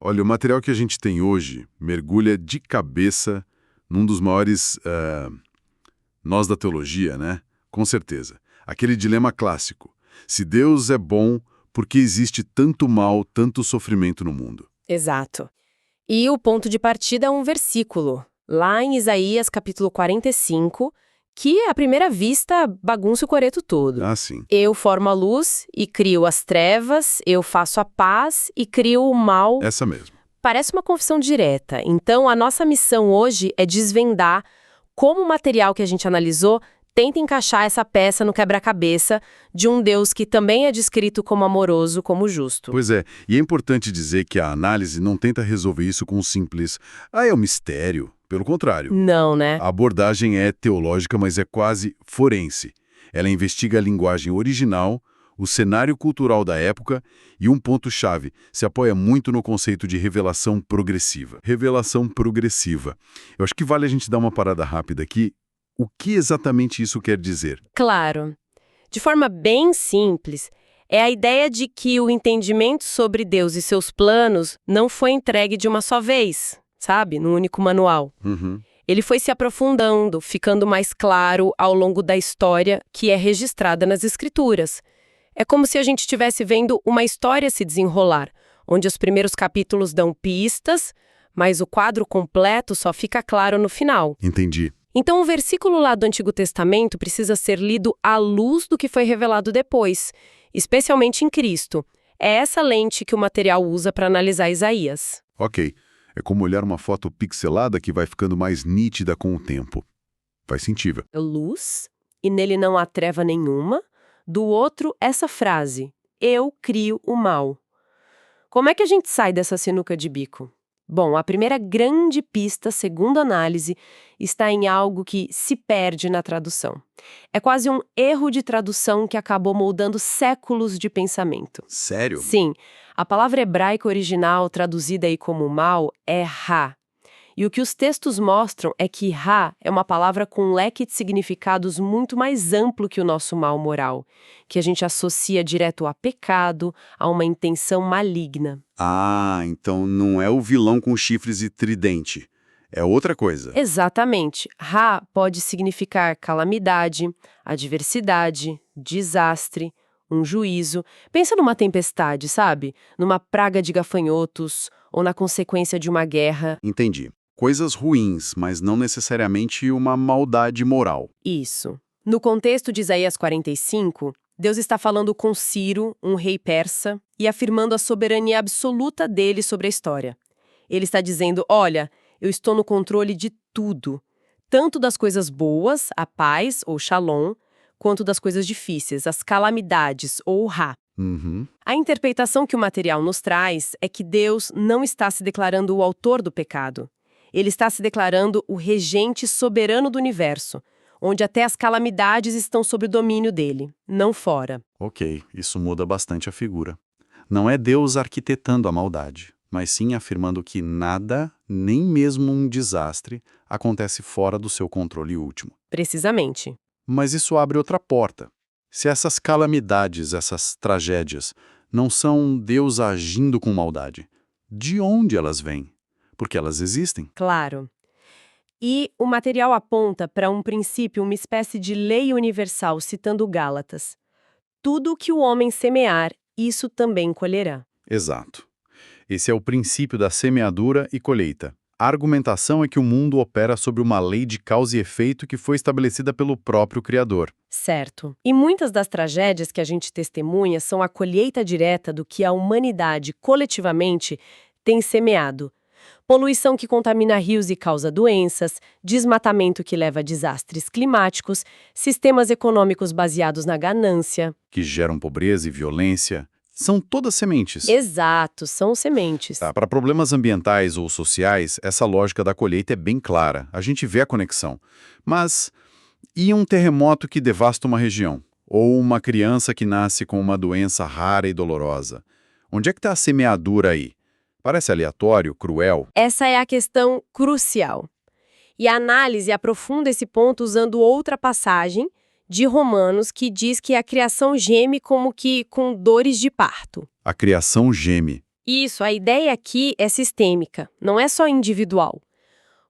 Olha, o material que a gente tem hoje mergulha de cabeça num dos maiores nós da teologia, né? Com certeza. Aquele dilema clássico. Se Deus é bom, por que existe tanto mal, tanto sofrimento no mundo? Exato. E o ponto de partida é um versículo, lá em Isaías capítulo 45, que à primeira vista bagunça o coreto todo. Ah, sim. Eu formo a luz e crio as trevas, eu faço a paz e crio o mal. Essa mesmo. Parece uma confissão direta. Então, a nossa missão hoje é desvendar como o material que a gente analisou tenta encaixar essa peça no quebra-cabeça de um Deus que também é descrito como amoroso, como justo. Pois é, e é importante dizer que a análise não tenta resolver isso com um simples é um mistério. Pelo contrário. Não, né? A abordagem é teológica, mas é quase forense. Ela investiga a linguagem original, o cenário cultural da época e um ponto-chave, se apoia muito no conceito de revelação progressiva. Revelação progressiva. Eu acho que vale a gente dar uma parada rápida aqui. O que exatamente isso quer dizer? Claro. De forma bem simples, é a ideia de que o entendimento sobre Deus e seus planos não foi entregue de uma só vez, sabe? Num único manual. Uhum. Ele foi se aprofundando, ficando mais claro ao longo da história que é registrada nas Escrituras. É como se a gente estivesse vendo uma história se desenrolar, onde os primeiros capítulos dão pistas, mas o quadro completo só fica claro no final. Entendi. Então, o versículo lá do Antigo Testamento precisa ser lido à luz do que foi revelado depois, especialmente em Cristo. É essa lente que o material usa para analisar Isaías. Ok. É como olhar uma foto pixelada que vai ficando mais nítida com o tempo. Faz sentido. Luz, e nele não há treva nenhuma. Do outro, essa frase: eu crio o mal. Como é que a gente sai dessa sinuca de bico? Bom, a primeira grande pista, segundo a análise, está em algo que se perde na tradução. É quase um erro de tradução que acabou moldando séculos de pensamento. Sério? Sim, a palavra hebraica original traduzida aí como mal é ra. E o que os textos mostram é que ra é uma palavra com um leque de significados muito mais amplo que o nosso mal moral, que a gente associa direto a pecado, a uma intenção maligna. Ah, então não é o vilão com chifres e tridente. É outra coisa. Exatamente. Ra pode significar calamidade, adversidade, desastre, um juízo. Pensa numa tempestade, sabe? Numa praga de gafanhotos ou na consequência de uma guerra. Entendi. Coisas ruins, mas não necessariamente uma maldade moral. Isso. No contexto de Isaías 45, Deus está falando com Ciro, um rei persa, e afirmando a soberania absoluta dele sobre a história. Ele está dizendo, olha, eu estou no controle de tudo, tanto das coisas boas, a paz, ou shalom, quanto das coisas difíceis, as calamidades, ou ra. Uhum. A interpretação que o material nos traz é que Deus não está se declarando o autor do pecado. Ele está se declarando o regente soberano do universo, onde até as calamidades estão sob o domínio dele, não fora. Ok, isso muda bastante a figura. Não é Deus arquitetando a maldade, mas sim afirmando que nada, nem mesmo um desastre, acontece fora do seu controle último. Precisamente. Mas isso abre outra porta. Se essas calamidades, essas tragédias, não são Deus agindo com maldade, de onde elas vêm? Porque elas existem. Claro. E o material aponta para um princípio, uma espécie de lei universal, citando Gálatas. Tudo o que o homem semear, isso também colherá. Exato. Esse é o princípio da semeadura e colheita. A argumentação é que o mundo opera sobre uma lei de causa e efeito que foi estabelecida pelo próprio Criador. Certo. E muitas das tragédias que a gente testemunha são a colheita direta do que a humanidade, coletivamente, tem semeado. Poluição que contamina rios e causa doenças, desmatamento que leva a desastres climáticos, sistemas econômicos baseados na ganância. Que geram pobreza e violência. São todas sementes. Exato, são sementes. Para problemas ambientais ou sociais, essa lógica da colheita é bem clara. A gente vê a conexão. Mas e um terremoto que devasta uma região? Ou uma criança que nasce com uma doença rara e dolorosa? Onde é que está a semeadura aí? Parece aleatório, cruel. Essa é a questão crucial. E a análise aprofunda esse ponto usando outra passagem de Romanos que diz que a criação geme como que com dores de parto. A criação geme. Isso, a ideia aqui é sistêmica, não é só individual.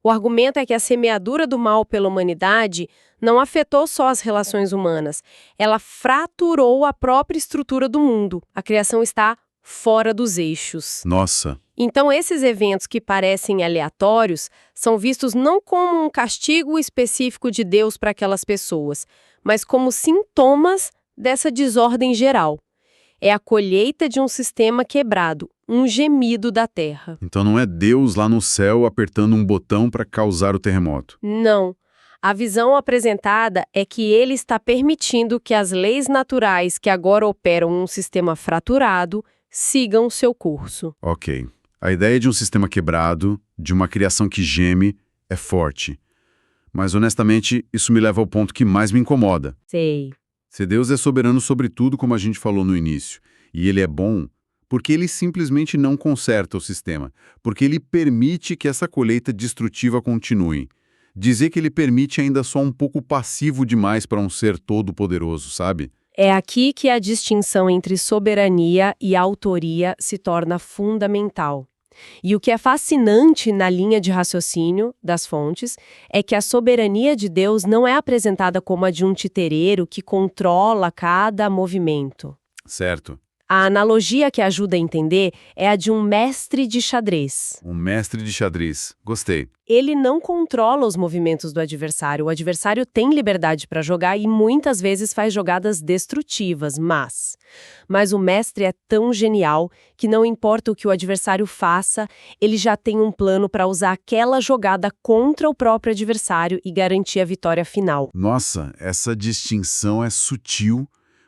O argumento é que a semeadura do mal pela humanidade não afetou só as relações humanas, ela fraturou a própria estrutura do mundo. A criação está fora dos eixos. Nossa, Então, esses eventos que parecem aleatórios são vistos não como um castigo específico de Deus para aquelas pessoas, mas como sintomas dessa desordem geral. É a colheita de um sistema quebrado, um gemido da Terra. então não é Deus lá no céu apertando um botão para causar o terremoto. Não. A visão apresentada é que ele está permitindo que as leis naturais que agora operam num sistema fraturado sigam seu curso. Ok. A ideia de um sistema quebrado, de uma criação que geme, é forte. Mas, honestamente, isso me leva ao ponto que mais me incomoda. Sei. Se Deus é soberano sobre tudo, como a gente falou no início, e ele é bom, porque ele simplesmente não conserta o sistema, porque ele permite que essa colheita destrutiva continue. Dizer que ele permite ainda só um pouco passivo demais para um ser todo-poderoso, sabe? É aqui que a distinção entre soberania e autoria se torna fundamental. E o que é fascinante na linha de raciocínio das fontes é que a soberania de Deus não é apresentada como a de um titereiro que controla cada movimento. Certo. A analogia que ajuda a entender é a de um mestre de xadrez. Um mestre de xadrez. Gostei. Ele não controla os movimentos do adversário. O adversário tem liberdade para jogar e muitas vezes faz jogadas destrutivas, mas o mestre é tão genial que não importa o que o adversário faça, ele já tem um plano para usar aquela jogada contra o próprio adversário e garantir a vitória final. Nossa, essa distinção é sutil,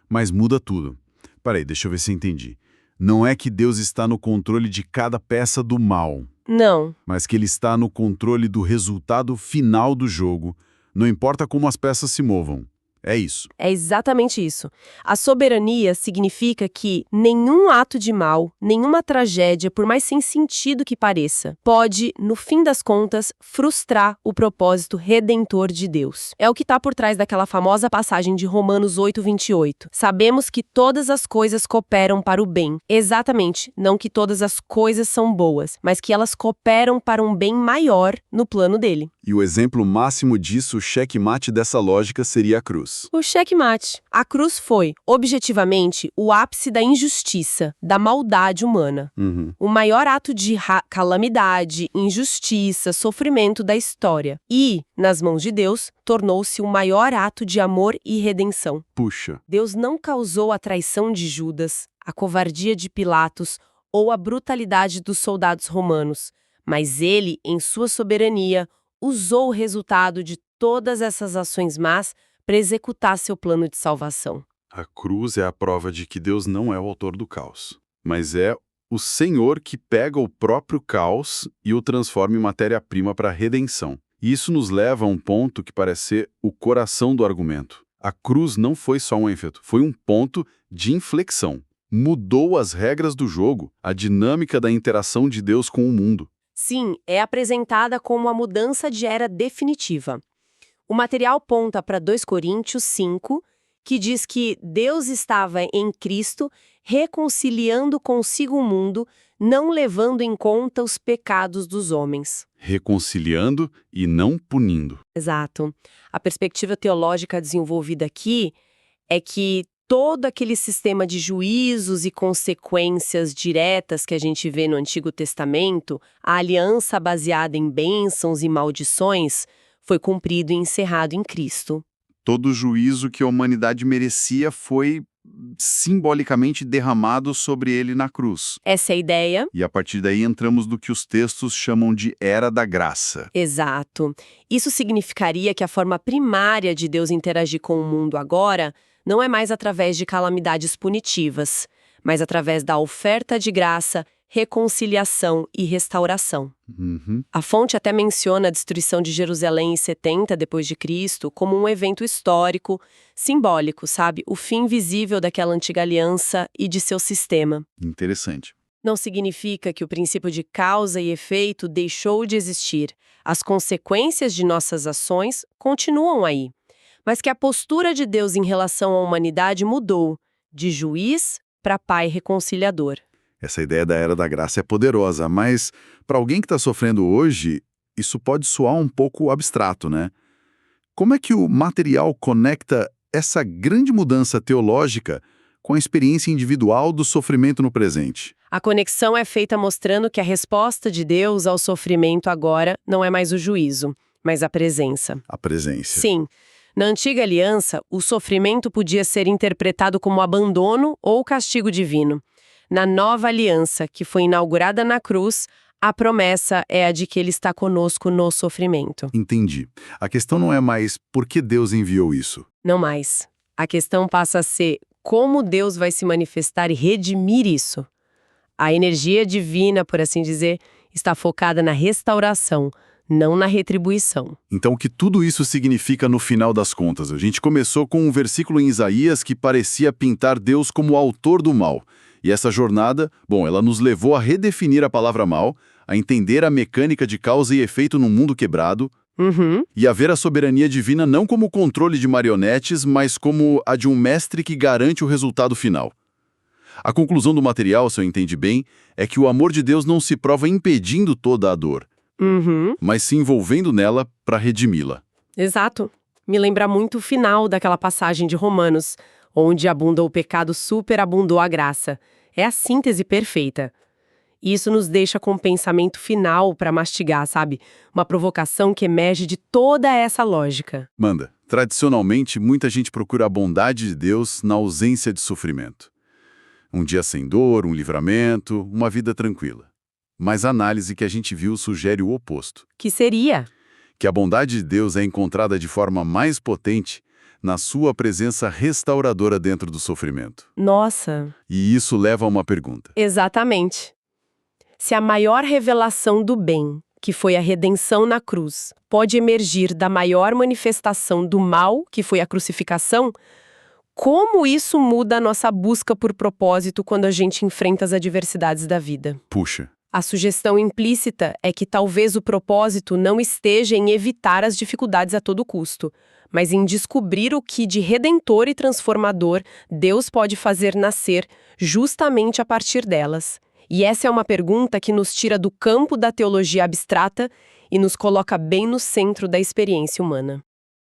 mas muda tudo. Peraí, deixa eu ver se eu entendi. Não é que Deus está no controle de cada peça do mal, Não. mas que ele está no controle do resultado final do jogo, não importa como as peças se movam. É isso. É exatamente isso. A soberania significa que nenhum ato de mal, nenhuma tragédia, por mais sem sentido que pareça, pode, no fim das contas, frustrar o propósito redentor de Deus. É o que está por trás daquela famosa passagem de Romanos 8:28. Sabemos que todas as coisas cooperam para o bem. Exatamente, não que todas as coisas são boas, mas que elas cooperam para um bem maior no plano dele. E o exemplo máximo disso, o checkmate dessa lógica, seria a cruz. O checkmate. A cruz foi, objetivamente, o ápice da injustiça, da maldade humana. O maior ato de calamidade, injustiça, sofrimento da história. E, nas mãos de Deus, tornou-se o maior ato de amor e redenção. Puxa. Deus não causou a traição de Judas, a covardia de Pilatos ou a brutalidade dos soldados romanos, mas ele, em sua soberania, usou o resultado de todas essas ações más para executar seu plano de salvação. A cruz é a prova de que Deus não é o autor do caos, mas é o Senhor que pega o próprio caos e o transforma em matéria-prima para a redenção. E isso nos leva a um ponto que parece ser o coração do argumento. A cruz não foi só um efeito, foi um ponto de inflexão. Mudou as regras do jogo, a dinâmica da interação de Deus com o mundo. Sim, é apresentada como a mudança de era definitiva. O material aponta para 2 Coríntios 5, que diz que Deus estava em Cristo reconciliando consigo o mundo, não levando em conta os pecados dos homens. Reconciliando e não punindo. Exato. A perspectiva teológica desenvolvida aqui é que todo aquele sistema de juízos e consequências diretas que a gente vê no Antigo Testamento, a aliança baseada em bênçãos e maldições, foi cumprido e encerrado em Cristo. Todo o juízo que a humanidade merecia foi simbolicamente derramado sobre ele na cruz. Essa é a ideia. E a partir daí entramos no que os textos chamam de Era da Graça. Exato. Isso significaria que a forma primária de Deus interagir com o mundo agora não é mais através de calamidades punitivas, mas através da oferta de graça, reconciliação e restauração. A fonte até menciona a destruição de Jerusalém em 70 d.C. como um evento histórico, simbólico, sabe? O fim visível daquela antiga aliança e de seu sistema. Interessante. Não significa que o princípio de causa e efeito deixou de existir. As consequências de nossas ações continuam aí. Mas que a postura de Deus em relação à humanidade mudou, de juiz para pai reconciliador. Essa ideia da era da graça é poderosa, mas para alguém que está sofrendo hoje, isso pode soar um pouco abstrato, né? Como é que o material conecta essa grande mudança teológica com a experiência individual do sofrimento no presente? A conexão é feita mostrando que a resposta de Deus ao sofrimento agora não é mais o juízo, mas a presença. A presença. Sim. Na antiga aliança, o sofrimento podia ser interpretado como abandono ou castigo divino. Na nova aliança, que foi inaugurada na cruz, a promessa é a de que ele está conosco no sofrimento. Entendi. A questão não é mais por que Deus enviou isso. Não mais. A questão passa a ser como Deus vai se manifestar e redimir isso. A energia divina, por assim dizer, está focada na restauração, não na retribuição. Então, o que tudo isso significa no final das contas? A gente começou com um versículo em Isaías que parecia pintar Deus como o autor do mal. E essa jornada, ela nos levou a redefinir a palavra mal, a entender a mecânica de causa e efeito num mundo quebrado, e a ver a soberania divina não como controle de marionetes, mas como a de um mestre que garante o resultado final. A conclusão do material, se eu entendi bem, é que o amor de Deus não se prova impedindo toda a dor, mas se envolvendo nela para redimi-la. Exato. Me lembra muito o final daquela passagem de Romanos, onde abundou o pecado, superabundou a graça. É a síntese perfeita. Isso nos deixa com um pensamento final para mastigar, sabe? Uma provocação que emerge de toda essa lógica. Manda. Tradicionalmente, muita gente procura a bondade de Deus na ausência de sofrimento. Um dia sem dor, um livramento, uma vida tranquila. Mas a análise que a gente viu sugere o oposto. Que seria? Que a bondade de Deus é encontrada de forma mais potente na sua presença restauradora dentro do sofrimento. Nossa! E isso leva a uma pergunta. Exatamente. Se a maior revelação do bem, que foi a redenção na cruz, pode emergir da maior manifestação do mal, que foi a crucificação, como isso muda a nossa busca por propósito quando a gente enfrenta as adversidades da vida? Puxa. A sugestão implícita é que talvez o propósito não esteja em evitar as dificuldades a todo custo, mas em descobrir o que de redentor e transformador Deus pode fazer nascer justamente a partir delas. E essa é uma pergunta que nos tira do campo da teologia abstrata e nos coloca bem no centro da experiência humana.